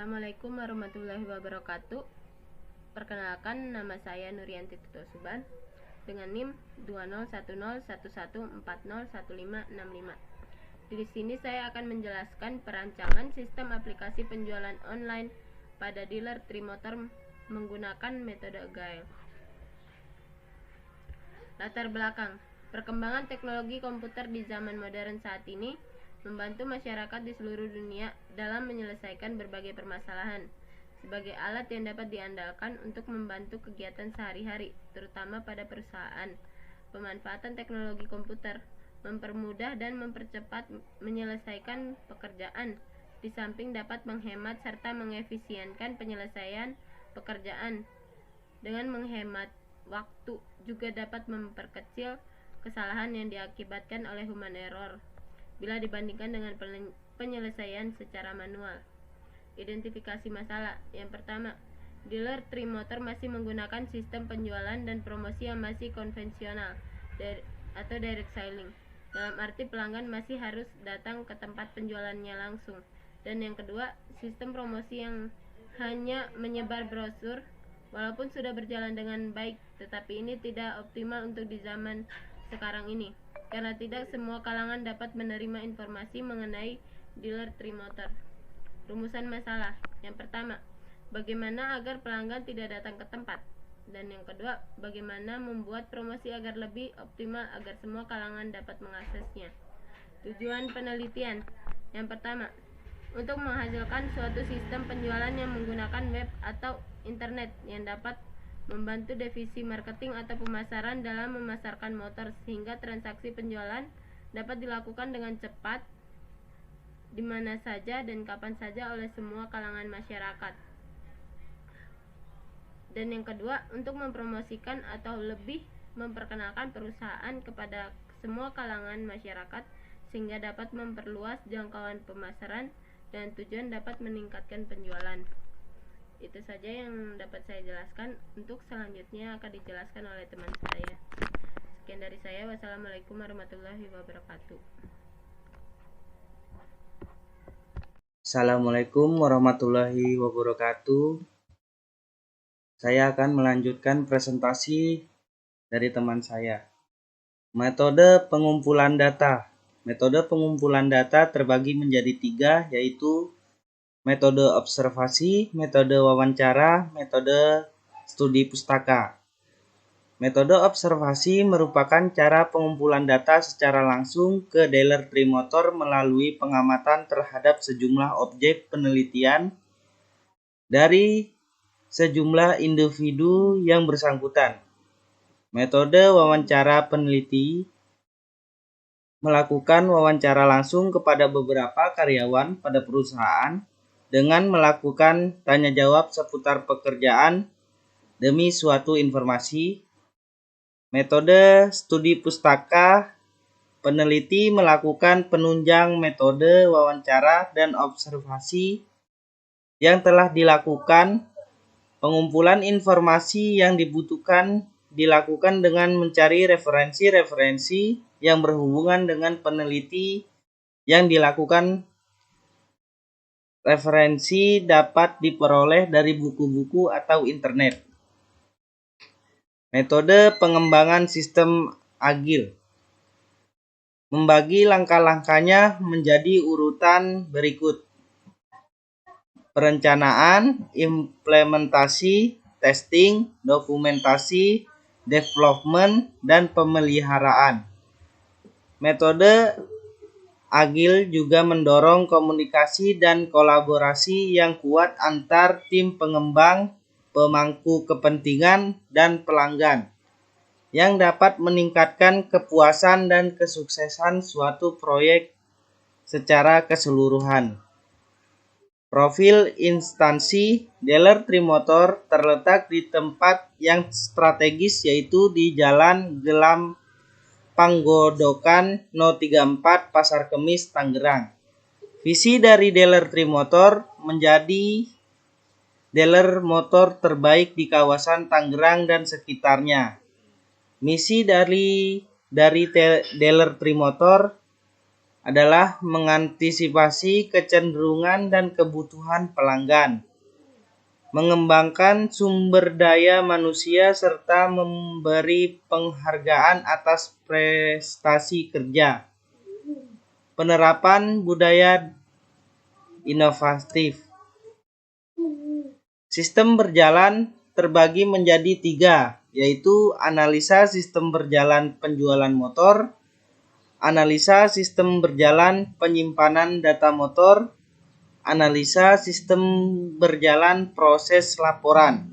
Assalamualaikum warahmatullahi wabarakatuh. Perkenalkan, nama saya Nurianti Tutosuban dengan NIM 201011401565. Di sini saya akan menjelaskan perancangan sistem aplikasi penjualan online pada dealer Trimotor menggunakan metode Agile. Latar belakang: perkembangan teknologi komputer di zaman modern saat ini membantu masyarakat di seluruh dunia dalam menyelesaikan berbagai permasalahan sebagai alat yang dapat diandalkan untuk membantu kegiatan sehari-hari, terutama pada perusahaan. Pemanfaatan teknologi komputer mempermudah dan mempercepat menyelesaikan pekerjaan, di samping dapat menghemat serta mengefisienkan penyelesaian pekerjaan. Dengan menghemat waktu juga dapat memperkecil kesalahan yang diakibatkan oleh human error bila dibandingkan dengan penyelesaian secara manual. Identifikasi masalah. Yang pertama, dealer Trimotor masih menggunakan sistem penjualan dan promosi yang masih konvensional atau direct selling. Dalam arti pelanggan masih harus datang ke tempat penjualannya langsung. Dan yang kedua, sistem promosi yang hanya menyebar brosur walaupun sudah berjalan dengan baik, tetapi ini tidak optimal untuk di zaman sekarang ini, karena tidak semua kalangan dapat menerima informasi mengenai dealer Trimotor. Rumusan masalah. Yang pertama, bagaimana agar pelanggan tidak datang ke tempat. Dan yang kedua, bagaimana membuat promosi agar lebih optimal agar semua kalangan dapat mengaksesnya. Tujuan penelitian. Yang pertama, untuk menghasilkan suatu sistem penjualan yang menggunakan web atau internet yang dapat membantu divisi marketing atau pemasaran dalam memasarkan motor sehingga transaksi penjualan dapat dilakukan dengan cepat di mana saja dan kapan saja oleh semua kalangan masyarakat. Dan yang kedua, untuk mempromosikan atau lebih memperkenalkan perusahaan kepada semua kalangan masyarakat sehingga dapat memperluas jangkauan pemasaran dan tujuan dapat meningkatkan penjualan. Itu saja yang dapat saya jelaskan. Untuk selanjutnya akan dijelaskan oleh teman saya. Sekian dari saya. Wassalamualaikum warahmatullahi wabarakatuh. Assalamualaikum warahmatullahi wabarakatuh. Saya akan melanjutkan presentasi dari teman saya. Metode pengumpulan data. Metode pengumpulan data terbagi menjadi 3, yaitu metode observasi, metode wawancara, metode studi pustaka. Metode observasi merupakan cara pengumpulan data secara langsung ke dealer Trimotor melalui pengamatan terhadap sejumlah objek penelitian dari sejumlah individu yang bersangkutan. Metode wawancara peneliti melakukan wawancara langsung kepada beberapa karyawan pada perusahaan dengan melakukan tanya jawab seputar pekerjaan demi suatu informasi. Metode studi pustaka, peneliti melakukan penunjang metode wawancara dan observasi yang telah dilakukan. Pengumpulan informasi yang dibutuhkan dilakukan dengan mencari referensi-referensi yang berhubungan dengan peneliti yang dilakukan. Referensi dapat diperoleh dari buku-buku atau internet. Metode pengembangan sistem agil membagi langkah-langkahnya menjadi urutan berikut: perencanaan, implementasi, testing, dokumentasi, development, dan pemeliharaan. Metode agil juga mendorong komunikasi dan kolaborasi yang kuat antar tim pengembang, pemangku kepentingan, dan pelanggan, yang dapat meningkatkan kepuasan dan kesuksesan suatu proyek secara keseluruhan. Profil instansi dealer Trimotor terletak di tempat yang strategis, yaitu di Jalan Gelam Panggodokan No. 34 Pasar Kemis, Tangerang. Visi dari dealer Trimotor menjadi dealer motor terbaik di kawasan Tangerang dan sekitarnya. Misi dari dealer Trimotor adalah mengantisipasi kecenderungan dan kebutuhan pelanggan, mengembangkan sumber daya manusia, serta memberi penghargaan atas prestasi kerja. Penerapan budaya inovatif. Sistem berjalan terbagi menjadi 3, yaitu analisa sistem berjalan penjualan motor, analisa sistem berjalan penyimpanan data motor, analisa sistem berjalan proses laporan.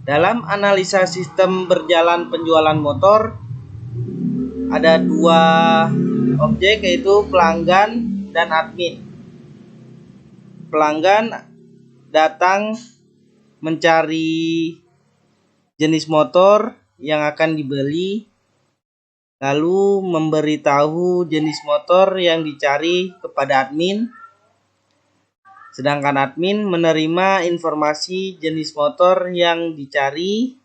Dalam analisa sistem berjalan penjualan motor, ada 2 objek, yaitu pelanggan dan admin. Pelanggan datang mencari jenis motor yang akan dibeli, lalu memberitahu jenis motor yang dicari kepada admin. Sedangkan admin menerima informasi jenis motor yang dicari,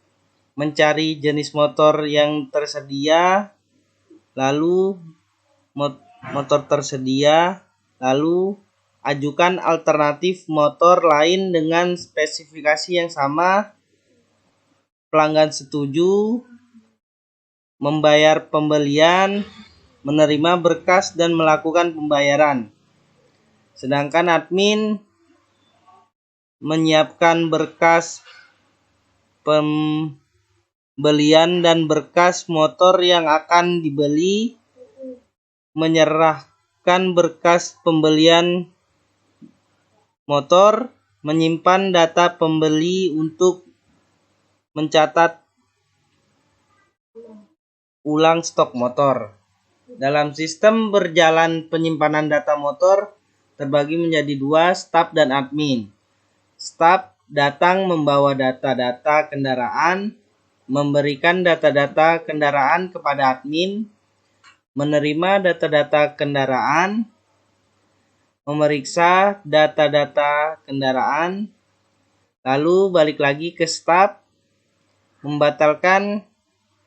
mencari jenis motor yang tersedia, lalu motor tersedia, lalu ajukan alternatif motor lain dengan spesifikasi yang sama. Pelanggan setuju, membayar pembelian, menerima berkas dan melakukan pembayaran. Sedangkan admin menyiapkan berkas pembelian dan berkas motor yang akan dibeli, menyerahkan berkas pembelian motor, menyimpan data pembeli untuk mencatat ulang stok motor. Dalam sistem berjalan penyimpanan data motor terbagi menjadi 2, staf dan admin. Staf datang membawa data-data kendaraan, memberikan data-data kendaraan kepada admin, menerima data-data kendaraan, memeriksa data-data kendaraan, lalu balik lagi ke staf, membatalkan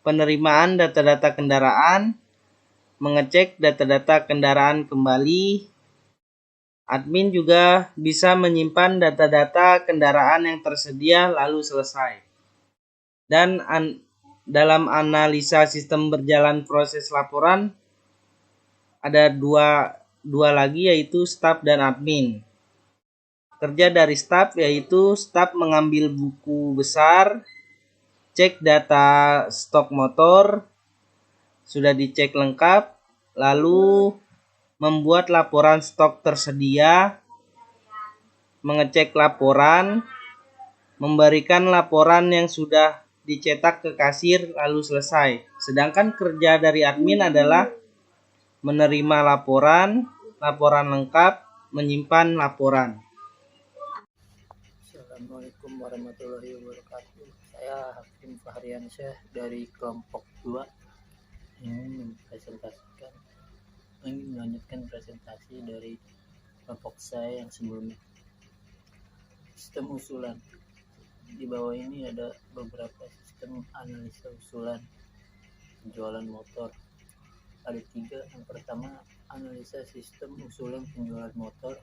penerimaan data-data kendaraan, mengecek data-data kendaraan kembali. Admin juga bisa menyimpan data-data kendaraan yang tersedia lalu selesai. Dan dalam analisa sistem berjalan proses laporan ada dua lagi, yaitu staf dan admin. Kerja dari staf yaitu staf mengambil buku besar, cek data stok motor, sudah dicek lengkap, lalu membuat laporan stok tersedia, mengecek laporan, memberikan laporan yang sudah dicetak ke kasir lalu selesai. Sedangkan kerja dari admin adalah menerima laporan, laporan lengkap, menyimpan laporan. Assalamualaikum warahmatullahi wabarakatuh. Saya Hakim Fahriansyah dari kelompok 2 ingin melanjutkan presentasi dari kelompok saya yang sebelumnya. Sistem usulan. Di bawah ini ada beberapa sistem analisa usulan penjualan motor. Ada 3. Yang pertama, analisa sistem usulan penjualan motor.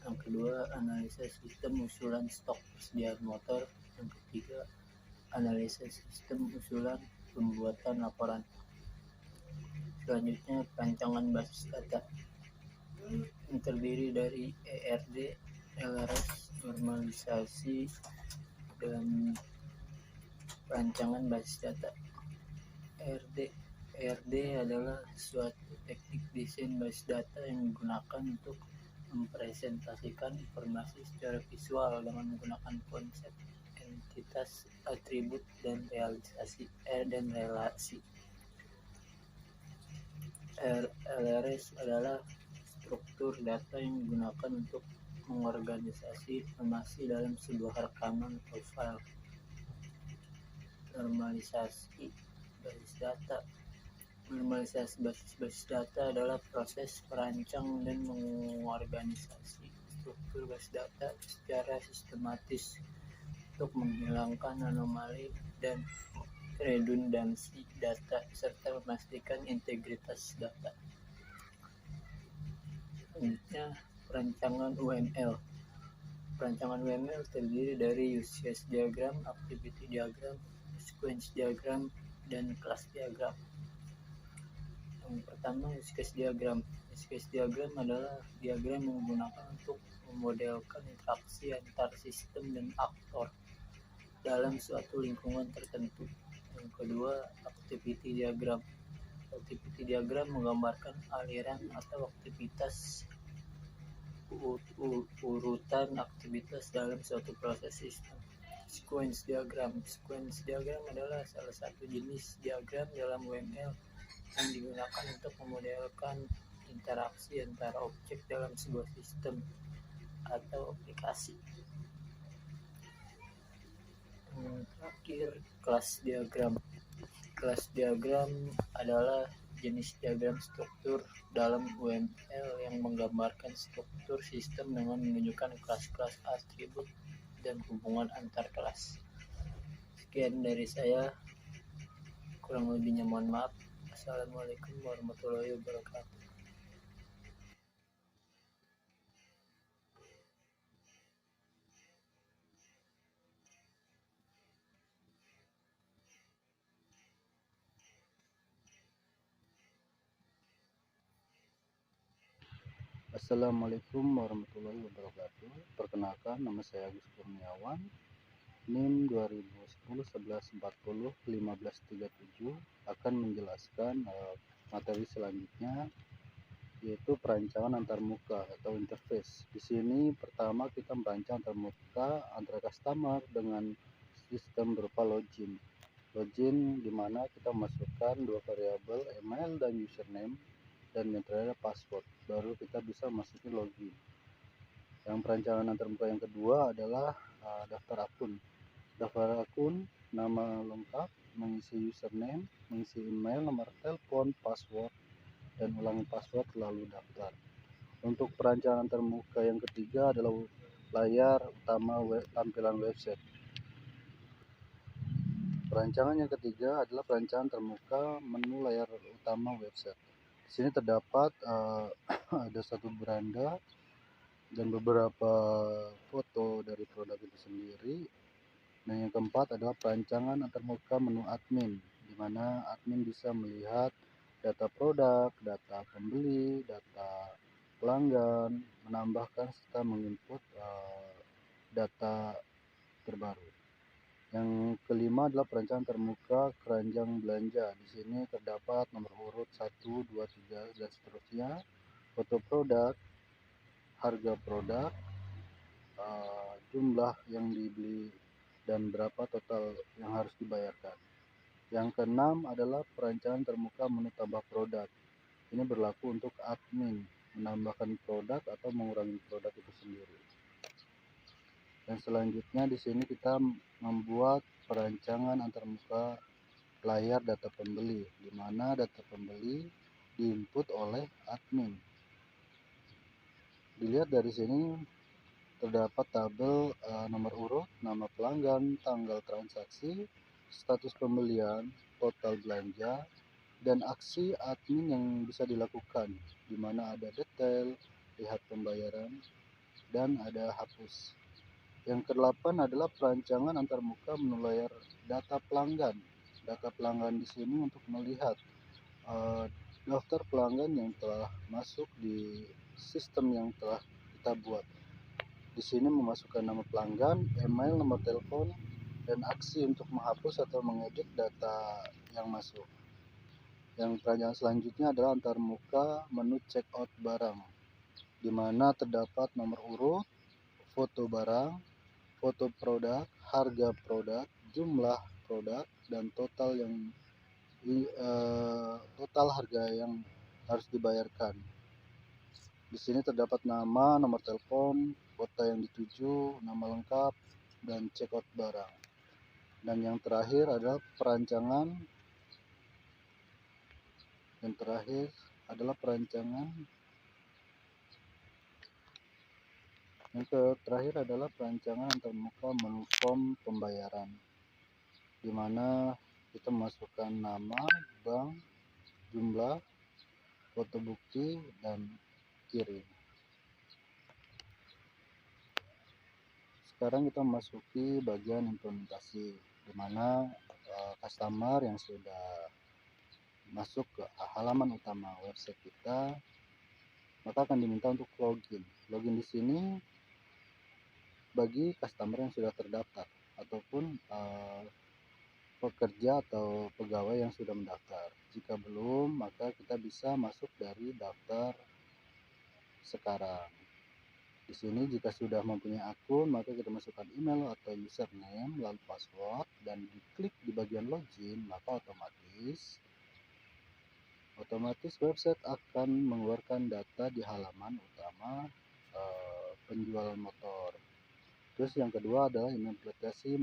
Yang kedua, analisa sistem usulan stok persediaan motor. Yang ketiga, analisa sistem usulan pembuatan laporan. Selanjutnya, perancangan basis data yang terdiri dari ERD, LRS, normalisasi, dan perancangan basis data. ERD adalah suatu teknik desain basis data yang digunakan untuk mempresentasikan informasi secara visual dengan menggunakan konsep entitas, atribut, dan relasi. LRS adalah struktur data yang digunakan untuk mengorganisasi informasi dalam sebuah rekaman atau file. Normalisasi basis data. Normalisasi basis data adalah proses merancang dan mengorganisasi struktur basis data secara sistematis untuk menghilangkan anomali dan redundansi data serta memastikan integritas data. Selanjutnya, perancangan UML. Perancangan UML terdiri dari use case diagram, activity diagram, sequence diagram, dan class diagram. Yang pertama, use case diagram. Use case diagram adalah diagram yang digunakan untuk memodelkan interaksi antar sistem dan aktor dalam suatu lingkungan tertentu. Yang kedua, activity diagram. Activity diagram menggambarkan aliran atau aktivitas urutan aktivitas dalam suatu proses sistem. Sequence diagram. Sequence diagram adalah salah satu jenis diagram dalam UML yang digunakan untuk memodelkan interaksi antara objek dalam sebuah sistem atau aplikasi. Terakhir, kelas diagram. Kelas diagram adalah jenis diagram struktur dalam UML yang menggambarkan struktur sistem dengan menunjukkan kelas-kelas atribut dan hubungan antar kelas. Sekian dari saya, kurang lebihnya mohon maaf. Assalamualaikum warahmatullahi wabarakatuh. Assalamualaikum warahmatullahi wabarakatuh. Perkenalkan, nama saya Agus Kurniawan, NIM 2010 1140 1537, akan menjelaskan materi selanjutnya, yaitu perancangan antarmuka atau interface. Di sini pertama kita merancang antarmuka antara customer dengan sistem berupa login. Login di mana kita masukkan dua variabel email dan username, dan yang terakhir password, baru kita bisa masukin login. Yang perancangan antarmuka yang kedua adalah daftar akun. Daftar akun, nama lengkap, mengisi username, mengisi email, nomor telepon, password, dan ulangi password lalu daftar. Untuk perancangan antarmuka yang ketiga adalah layar utama tampilan website. Perancangan yang ketiga adalah perancangan termuka menu layar utama website. Di sini terdapat ada satu beranda dan beberapa foto dari produk itu sendiri. Dan yang keempat adalah perancangan antarmuka menu admin, di mana admin bisa melihat data produk, data pembeli, data pelanggan, menambahkan serta menginput data terbaru. Yang kelima adalah perancangan termuka keranjang belanja. Di sini terdapat nomor urut 1, 2, 3, dan seterusnya, foto produk, harga produk, jumlah yang dibeli, dan berapa total yang harus dibayarkan. Yang keenam adalah perancangan termuka menu tambah produk. Ini berlaku untuk admin, menambahkan produk atau mengurangi produk itu sendiri. Dan selanjutnya di sini kita membuat perancangan antarmuka layar data pembeli, di mana data pembeli diinput oleh admin. Dilihat dari sini terdapat tabel nomor urut, nama pelanggan, tanggal transaksi, status pembelian, total belanja, dan aksi admin yang bisa dilakukan, di mana ada detail, lihat pembayaran, dan ada hapus. Yang kedelapan adalah perancangan antarmuka menu layar data pelanggan. Data pelanggan di sini untuk melihat daftar pelanggan yang telah masuk di sistem yang telah kita buat. Di sini memasukkan nama pelanggan, email, nomor telepon, dan aksi untuk menghapus atau mengedit data yang masuk. Yang perancangan selanjutnya adalah antarmuka menu checkout barang, di mana terdapat nomor urut, foto barang, foto produk, harga produk, jumlah produk, dan total harga yang harus dibayarkan. Di sini terdapat nama, nomor telepon, kota yang dituju, nama lengkap, dan checkout barang. Dan yang terakhir adalah perancangan. Yang terakhir adalah perancangan. Yang terakhir adalah perancangan antarmuka menu form pembayaran, di mana kita masukkan nama, bank, jumlah, foto bukti, dan kirim. Sekarang kita memasuki bagian implementasi, di mana customer yang sudah masuk ke halaman utama website kita, maka akan diminta untuk login. Login di sini bagi customer yang sudah terdaftar ataupun pekerja atau pegawai yang sudah mendaftar. Jika belum, maka kita bisa masuk dari daftar sekarang. Di sini jika sudah mempunyai akun, maka kita masukkan email atau username lalu password dan diklik di bagian login, maka otomatis website akan mengeluarkan data di halaman utama penjual motor. Terus yang kedua adalah implementasi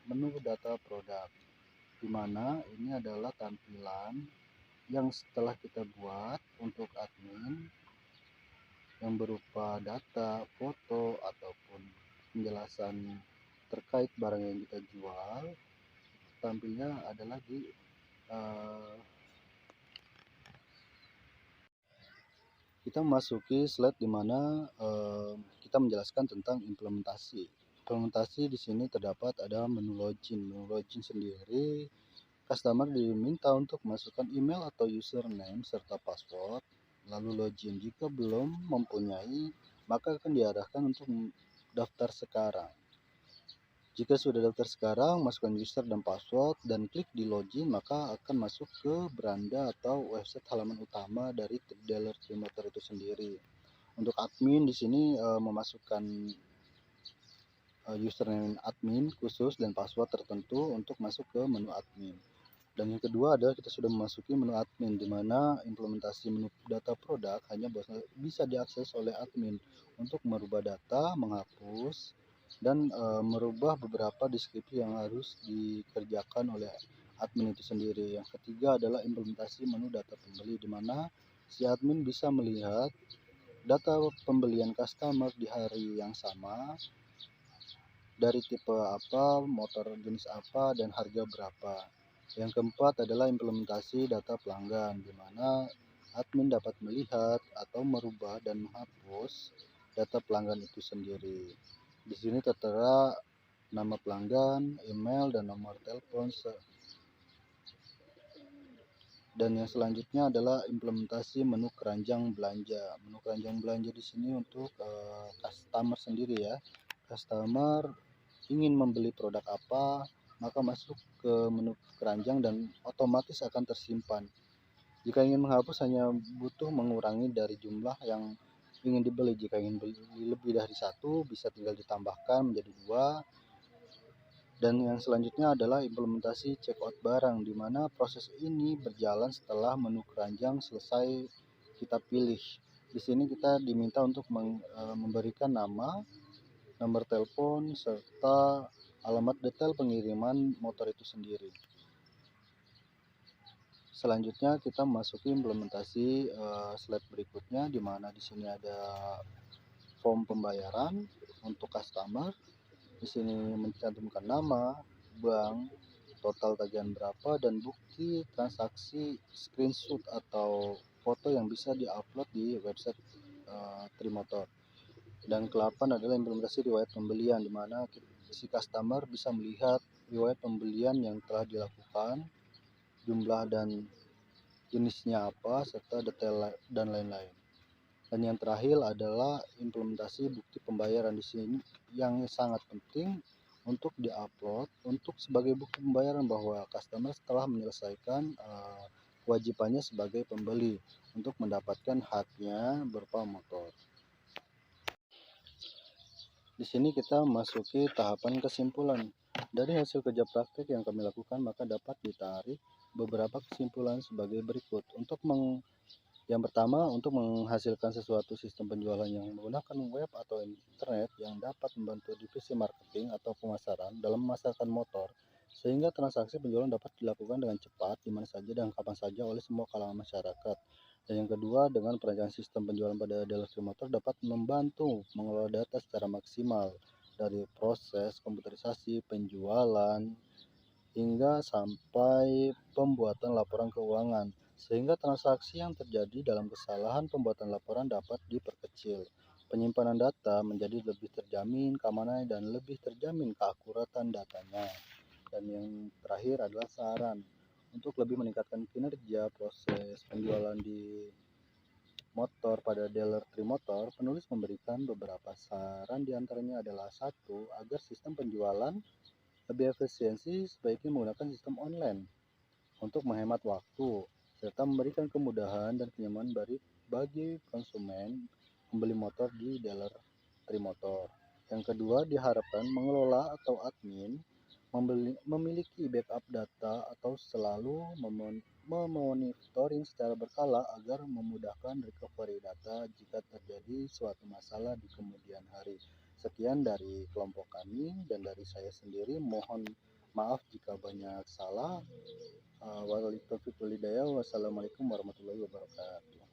menu data produk, di mana ini adalah tampilan yang setelah kita buat untuk admin yang berupa data, foto, ataupun penjelasan terkait barang yang kita jual. Tampilnya adalah di kita memasuki slide di mana kita menjelaskan tentang implementasi. Implementasi di sini terdapat ada menu login. Menu login sendiri, customer diminta untuk masukkan email atau username serta password, lalu login. Jika belum mempunyai, maka akan diarahkan untuk daftar sekarang. Jika sudah daftar sekarang, masukkan user dan password dan klik di login, maka akan masuk ke beranda atau website halaman utama dari dealer Trimotor itu sendiri. Untuk admin di sini memasukkan username admin khusus dan password tertentu untuk masuk ke menu admin. Dan yang kedua adalah kita sudah memasuki menu admin, di mana implementasi menu data produk hanya bisa diakses oleh admin untuk merubah data, menghapus, dan merubah beberapa deskripsi yang harus dikerjakan oleh admin itu sendiri. Yang ketiga adalah implementasi menu data pembeli, di mana si admin bisa melihat data pembelian customer di hari yang sama, dari tipe apa, motor jenis apa, dan harga berapa. Yang keempat adalah implementasi data pelanggan, di mana admin dapat melihat atau merubah dan menghapus data pelanggan itu sendiri. Di sini tertera nama pelanggan, email, dan nomor telepon. Dan yang selanjutnya adalah implementasi menu keranjang belanja. Menu keranjang belanja di sini untuk customer sendiri ya. Customer ingin membeli produk apa, maka masuk ke menu keranjang dan otomatis akan tersimpan. Jika ingin menghapus, hanya butuh mengurangi dari jumlah yang ingin dibeli. Jika ingin beli lebih dari satu, bisa tinggal ditambahkan menjadi 2. Dan yang selanjutnya adalah implementasi checkout barang, di mana proses ini berjalan setelah menu keranjang selesai kita pilih. Di sini kita diminta untuk memberikan nama, nomor telepon, serta alamat detail pengiriman motor itu sendiri. Selanjutnya kita memasuki implementasi slide berikutnya, di mana di sini ada form pembayaran untuk customer. Di sini mencantumkan nama, bank, total tagihan berapa, dan bukti transaksi screenshot atau foto yang bisa diupload di website Trimotor. Dan ke-8 adalah implementasi riwayat pembelian, di mana si customer bisa melihat riwayat pembelian yang telah dilakukan, jumlah dan jenisnya apa, serta detail dan lain-lain. Dan yang terakhir adalah implementasi bukti pembayaran, di sini yang sangat penting untuk diupload untuk sebagai bukti pembayaran bahwa customer telah menyelesaikan kewajibannya sebagai pembeli untuk mendapatkan haknya berupa motor. Di sini kita memasuki tahapan kesimpulan. Dari hasil kerja praktik yang kami lakukan, maka dapat ditarik beberapa kesimpulan sebagai berikut. Yang pertama, untuk menghasilkan sesuatu sistem penjualan yang menggunakan web atau internet yang dapat membantu divisi marketing atau pemasaran dalam memasarkan motor, sehingga transaksi penjualan dapat dilakukan dengan cepat, di mana saja dan kapan saja oleh semua kalangan masyarakat. Dan yang kedua, dengan perancangan sistem penjualan pada dealer motor dapat membantu mengelola data secara maksimal, dari proses komputerisasi penjualan hingga sampai pembuatan laporan keuangan, sehingga transaksi yang terjadi dalam kesalahan pembuatan laporan dapat diperkecil. Penyimpanan data menjadi lebih terjamin keamanannya dan lebih terjamin keakuratan datanya. Dan yang terakhir adalah saran. Untuk lebih meningkatkan kinerja proses penjualan di motor pada dealer Trimotor, penulis memberikan beberapa saran, diantaranya adalah satu, agar sistem penjualan lebih efisiensi sebaiknya menggunakan sistem online untuk menghemat waktu, serta memberikan kemudahan dan kenyamanan bagi konsumen membeli motor di dealer Trimotor. Yang kedua, diharapkan mengelola atau admin memiliki backup data atau selalu memonitoring secara berkala agar memudahkan recovery data jika terjadi suatu masalah di kemudian hari. Sekian dari kelompok kami dan dari saya sendiri. Mohon maaf jika banyak salah. Wassalamualaikum warahmatullahi wabarakatuh.